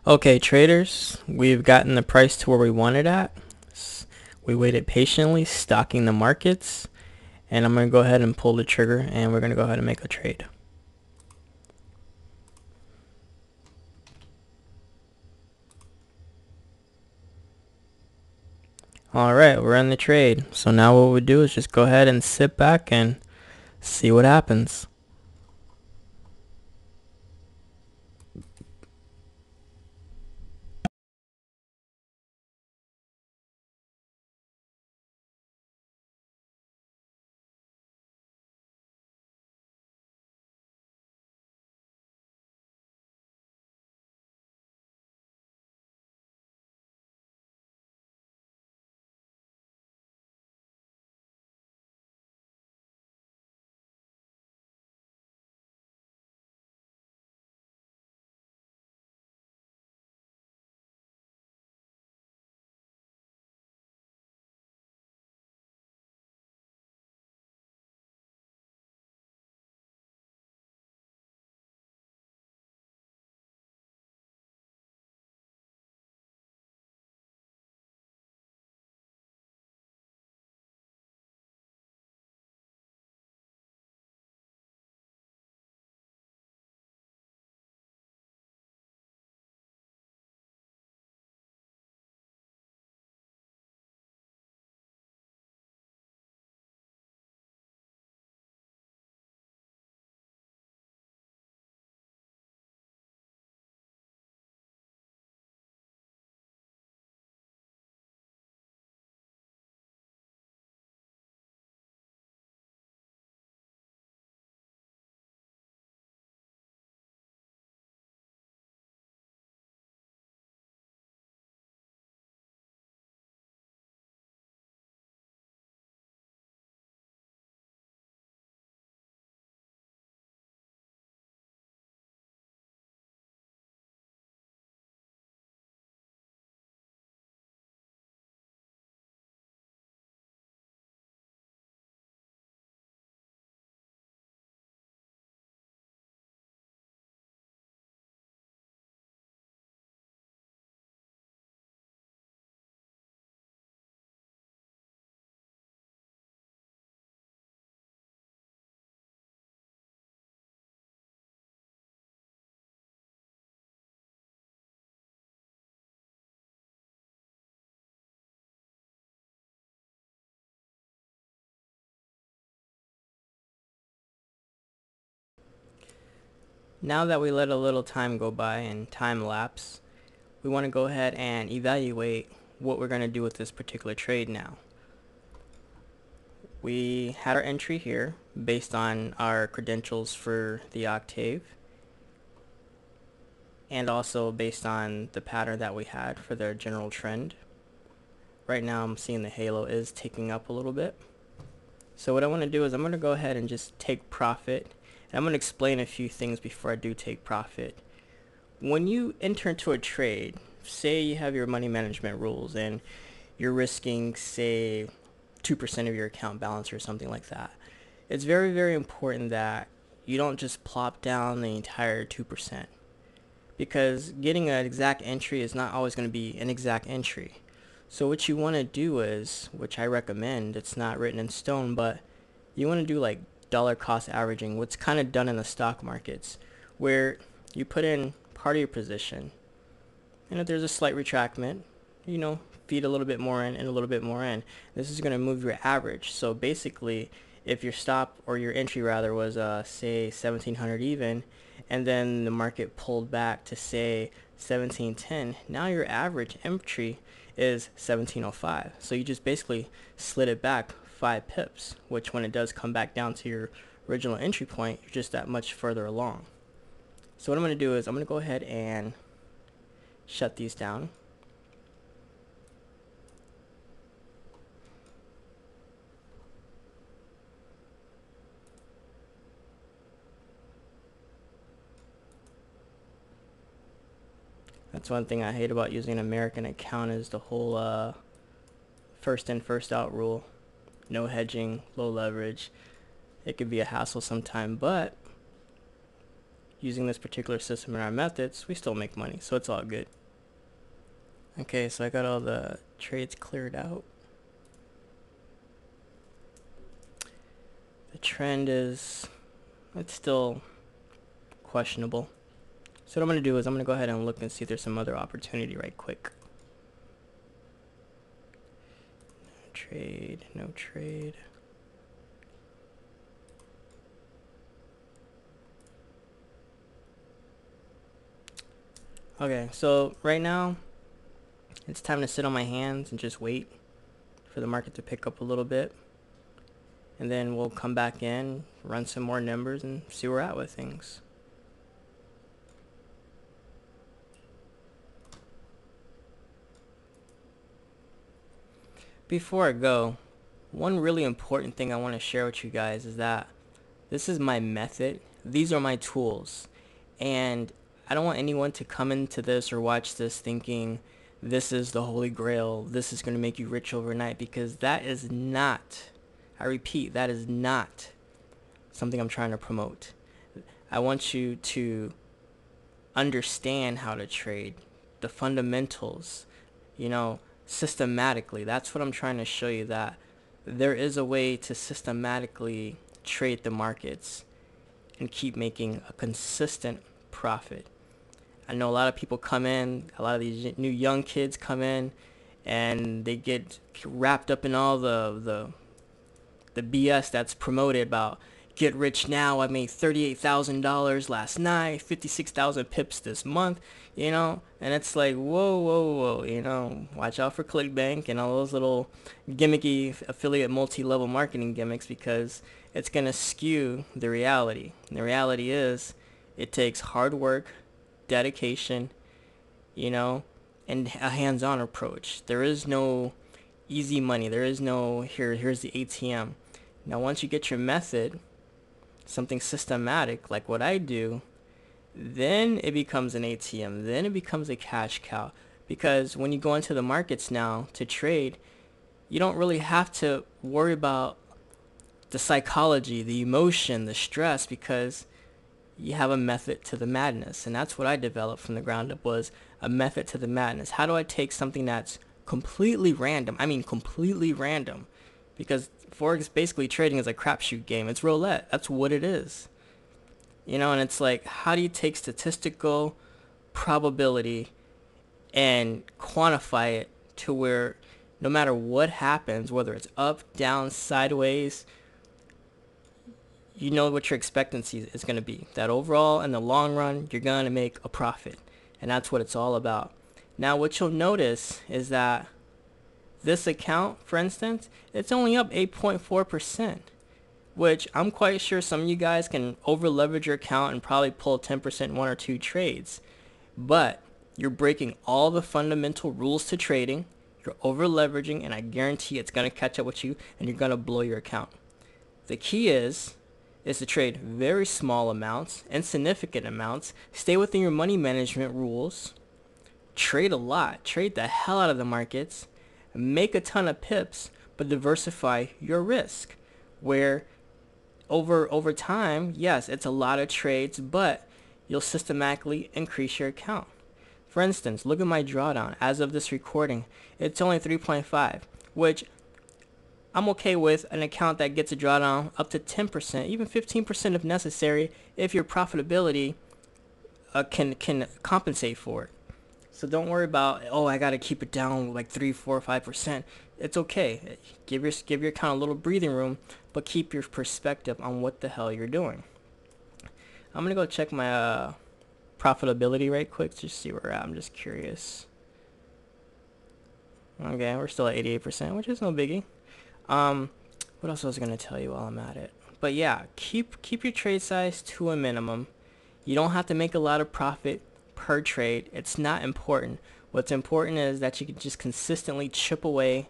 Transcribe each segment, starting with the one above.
Okay, traders, we've gotten the price to where we want it at. We waited patiently, stocking the markets, and I'm going to go ahead and pull the trigger, and we're going to go ahead and make a trade. Alright, we're in the trade. So now what we do is just go ahead and sit back and see what happens. Now that we let a little time go by and time lapse, we want to go ahead and evaluate what we're going to do with this particular trade now. We had our entry here based on our credentials for the Octave, and also based on the pattern that we had for the general trend. Right now I'm seeing the halo is ticking up a little bit. So what I want to do is I'm going to go ahead and just take profit. And I'm going to explain a few things before I do take profit. When you enter into a trade, say you have your money management rules and you're risking, say, 2% of your account balance or something like that. It's very, very important that you don't just plop down the entire 2%. Because getting an exact entry is not always going to be an exact entry. So what you want to do is, which I recommend, it's not written in stone, but you want to do like dollar cost averaging, what's kind of done in the stock markets, where you put in part of your position, and if there's a slight retractment, feed a little bit more in and a little bit more in. This is going to move your average. So basically, if your stop, or your entry rather, was say 1700 even, and then the market pulled back to say 1710, now your average entry is 1705. So you just basically slid it back 5 pips, which when it does come back down to your original entry point, you're just that much further along. So what I'm going to do is I'm going to go ahead and shut these down. That's one thing I hate about using an American account, is the whole first in, first out rule. No hedging, low leverage. It could be a hassle sometime, but using this particular system and our methods, we still make money, so it's all good. Okay, so I got all the trades cleared out. The trend is, it's still questionable. So what I'm going to do is I'm going to go ahead and look and see if there's some other opportunity right quick. No trade, no trade. Okay, so right now it's time to sit on my hands and just wait for the market to pick up a little bit, and then we'll come back in, run some more numbers, and see where we're at with things. Before I go, one really important thing I want to share with you guys is that this is my method. These are my tools, and I don't want anyone to come into this or watch this thinking this is the holy grail, this is going to make you rich overnight, because that is not, I repeat, that is not something I'm trying to promote. I want you to understand how to trade, the fundamentals, you know, systematically. That's what I'm trying to show you, that there is a way to systematically trade the markets and keep making a consistent profit. I know a lot of people come in, a lot of these new young kids come in, and they get wrapped up in all the BS that's promoted about get rich now. I made $38,000 last night, 56,000 pips this month, you know, and it's like, whoa, whoa, whoa, you know, watch out for ClickBank and all those little gimmicky affiliate multi-level marketing gimmicks, because it's going to skew the reality. And the reality is it takes hard work, dedication, you know, and a hands-on approach. There is no easy money. There is no here's the ATM. Now once you get your method, something systematic like what I do, then it becomes an ATM, then it becomes a cash cow. Because when you go into the markets now to trade, you don't really have to worry about the psychology, the emotion, the stress, because you have a method to the madness. And that's what I developed from the ground up, was a method to the madness. How do I take something that's completely random, I mean completely random, because Forex basically trading is a crapshoot game. It's roulette. That's what it is. You know, and it's like, how do you take statistical probability and quantify it to where no matter what happens, whether it's up, down, sideways, you know what your expectancy is going to be. That overall, in the long run, you're going to make a profit. And that's what it's all about. Now, what you'll notice is that this account, for instance, it's only up 8.4%, which I'm quite sure some of you guys can over leverage your account and probably pull 10% in one or two trades. But you're breaking all the fundamental rules to trading. You're over leveraging, and I guarantee it's going to catch up with you, and you're going to blow your account. The key is to trade very small amounts, insignificant amounts, stay within your money management rules, trade a lot, trade the hell out of the markets, make a ton of pips, but diversify your risk, where over time, yes, it's a lot of trades, but you'll systematically increase your account. For instance, look at my drawdown. As of this recording, it's only 3.5, which I'm okay with an account that gets a drawdown up to 10%, even 15% if necessary, if your profitability can compensate for it. So don't worry about, oh, I got to keep it down like 3, 4, 5%. It's okay. Give your account a little breathing room, but keep your perspective on what the hell you're doing. I'm going to go check my profitability right quick to see where we're at. I'm just curious. Okay, we're still at 88%, which is no biggie. What else was I going to tell you while I'm at it? But yeah, keep your trade size to a minimum. You don't have to make a lot of profit per trade. It's not important. What's important is that you can just consistently chip away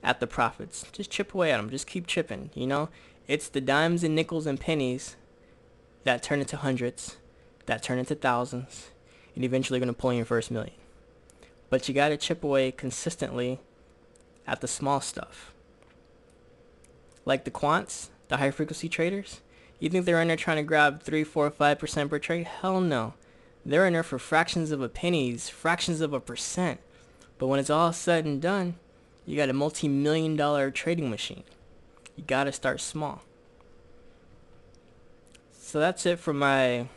at the profits. Just chip away at them. Just keep chipping, you know? It's the dimes and nickels and pennies that turn into hundreds, that turn into thousands, and eventually you're going to pull in your first million. But you got to chip away consistently at the small stuff. Like the quants, the high frequency traders, You think they're in there trying to grab 3, 4, 5% per trade? Hell no. They're in there for fractions of a pennies, fractions of a percent. But when it's all said and done, you got a multi-million-dollar trading machine. You gotta start small. So that's it for my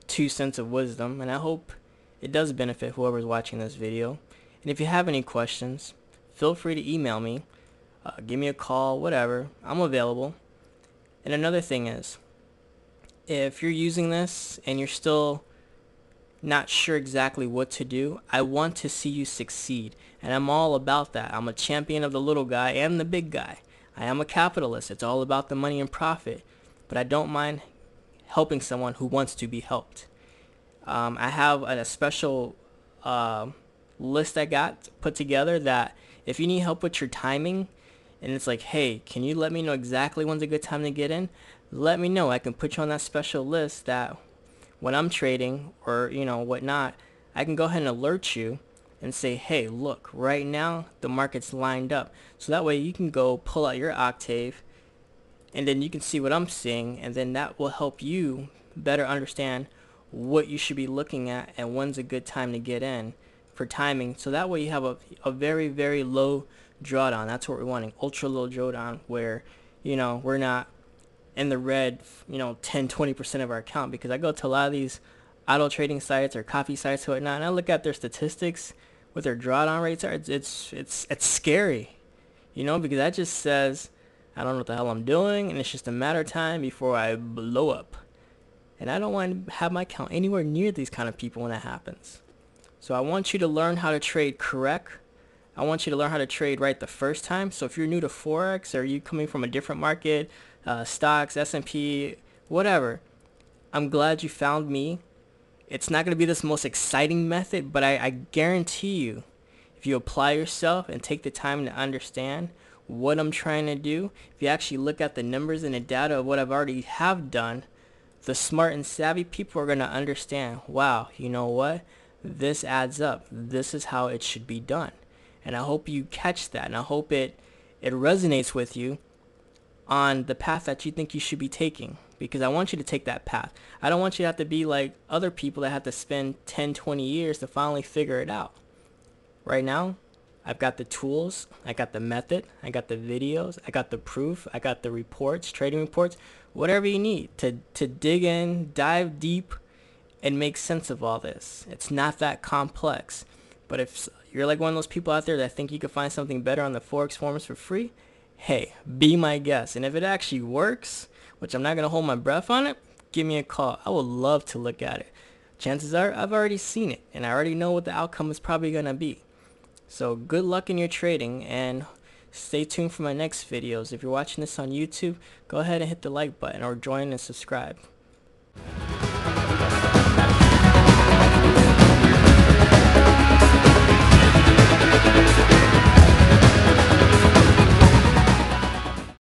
2 cents of wisdom, and I hope it does benefit whoever's watching this video. And if you have any questions, feel free to email me, give me a call, whatever. I'm available. And another thing is, if you're using this and you're still not sure exactly what to do, I want to see you succeed, and I'm all about that. I'm a champion of the little guy and the big guy. I am a capitalist. It's all about the money and profit, but I don't mind helping someone who wants to be helped. I have a special list I got put together that if you need help with your timing, and it's like, hey, can you let me know exactly when's a good time to get in? Let me know. I can put you on that special list that when I'm trading or whatnot, I can go ahead and alert you and say, hey, look, right now the market's lined up. So that way you can go pull out your Octave and then you can see what I'm seeing, and then that will help you better understand what you should be looking at and when's a good time to get in for timing. So that way you have a very, very low drawdown. That's what we're wanting, ultra low drawdown, where we're not in the red 10-20% of our account. Because I go to a lot of these auto trading sites or coffee sites or whatnot, and I look at their statistics, what their drawdown rates are. It's scary, because that just says I don't know what the hell I'm doing, and it's just a matter of time before I blow up. And I don't want to have my account anywhere near these kind of people when that happens. So I want you to learn how to trade correct. I want you to learn how to trade right the first time. So if you're new to Forex, or you coming from a different market, stocks, S&P, whatever, I'm glad you found me. It's not going to be this most exciting method, but I guarantee you, if you apply yourself and take the time to understand what I'm trying to do, if you actually look at the numbers and the data of what I've already have done, the smart and savvy people are going to understand, wow, you know what? This adds up. This is how it should be done. And I hope you catch that, and I hope it resonates with you on the path that you think you should be taking, because I want you to take that path. I don't want you to have to be like other people that have to spend 10-20 years to finally figure it out. Right now, I've got the tools, I got the method, I got the videos, I got the proof, I got the reports, trading reports, whatever you need to dig in, dive deep, and make sense of all this. It's not that complex. But if you're like one of those people out there that think you can find something better on the Forex forums for free, hey, be my guest. And if it actually works, which I'm not going to hold my breath on it, give me a call. I would love to look at it. Chances are I've already seen it, and I already know what the outcome is probably going to be. So good luck in your trading, and stay tuned for my next videos. If you're watching this on YouTube, go ahead and hit the like button or join and subscribe.